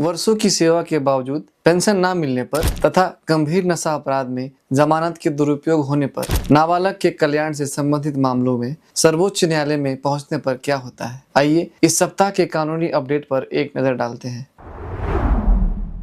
वर्षों की सेवा के बावजूद पेंशन न मिलने पर तथा गंभीर नशा अपराध में जमानत के दुरुपयोग होने पर नाबालग के कल्याण से संबंधित मामलों में सर्वोच्च न्यायालय में पहुंचने पर क्या होता है, आइए इस सप्ताह के कानूनी अपडेट पर एक नजर डालते हैं।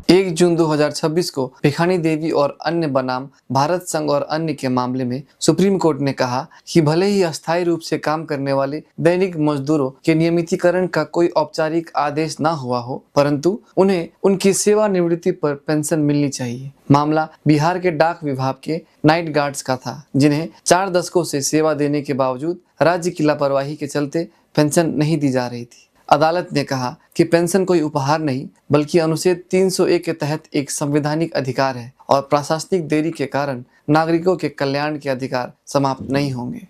1 जून 2026 को भिखानी देवी और अन्य बनाम भारत संघ और अन्य के मामले में सुप्रीम कोर्ट ने कहा कि भले ही अस्थायी रूप से काम करने वाले दैनिक मजदूरों के नियमितीकरण का कोई औपचारिक आदेश न हुआ हो, परंतु उन्हें उनकी सेवानिवृत्ति पर पेंशन मिलनी चाहिए। मामला बिहार के डाक विभाग के नाइट गार्ड्स का था, जिन्हें 4 दशकों से सेवा देने के बावजूद राज्य की लापरवाही के चलते पेंशन नहीं दी जा रही थी। अदालत ने कहा कि पेंशन कोई उपहार नहीं बल्कि अनुच्छेद 301 के तहत एक संवैधानिक अधिकार है और प्रशासनिक देरी के कारण नागरिकों के कल्याण के अधिकार समाप्त नहीं होंगे।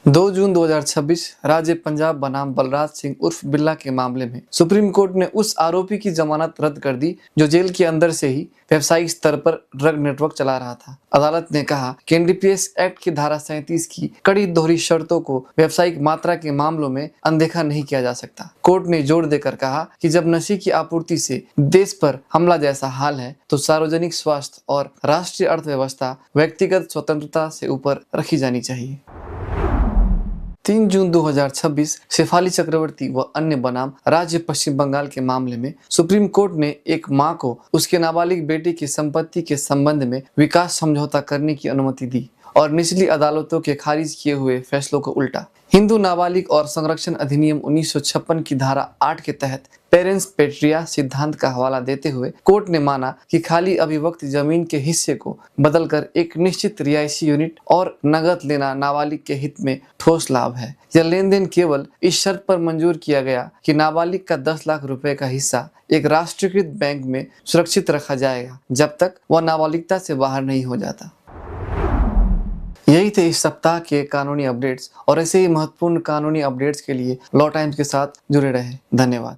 2 जून 2026 राज्य पंजाब बनाम बलराज सिंह उर्फ बिल्ला के मामले में सुप्रीम कोर्ट ने उस आरोपी की जमानत रद्द कर दी जो जेल के अंदर से ही व्यवसायिक स्तर पर ड्रग नेटवर्क चला रहा था। अदालत ने कहा कि एनडीपीएस एक्ट की धारा 37 की कड़ी दोहरी शर्तों को व्यावसायिक मात्रा के मामलों में अनदेखा नहीं किया जा सकता। कोर्ट ने जोर देकर कहा कि जब नशे की आपूर्ति से देश पर हमला जैसा हाल है तो सार्वजनिक स्वास्थ्य और राष्ट्रीय अर्थव्यवस्था व्यक्तिगत स्वतंत्रता से ऊपर रखी जानी चाहिए। 3 जून 2026 शेफाली चक्रवर्ती व अन्य बनाम राज्य पश्चिम बंगाल के मामले में सुप्रीम कोर्ट ने एक मां को उसके नाबालिग बेटी की संपत्ति के संबंध में विकास समझौता करने की अनुमति दी और निचली अदालतों के खारिज किए हुए फैसलों को उल्टा। हिंदू नाबालिग और संरक्षण अधिनियम 1956 की धारा 8 के तहत पेरेंट्स पेट्रिया सिद्धांत का हवाला देते हुए कोर्ट ने माना कि खाली अभिव्यक्त जमीन के हिस्से को बदलकर एक निश्चित रिहायशी यूनिट और नकद लेना नाबालिग के हित में ठोस लाभ है। यह लेन देन केवल इस शर्त पर मंजूर किया गया कि नाबालिग का 10 लाख रुपए का हिस्सा एक राष्ट्रीयकृत बैंक में सुरक्षित रखा जाएगा जब तक वह नाबालिगता से बाहर नहीं हो जाता। यही थे इस सप्ताह के कानूनी अपडेट्स और ऐसे ही महत्वपूर्ण कानूनी अपडेट्स के लिए लॉ टाइम्स के साथ जुड़े रहें। धन्यवाद।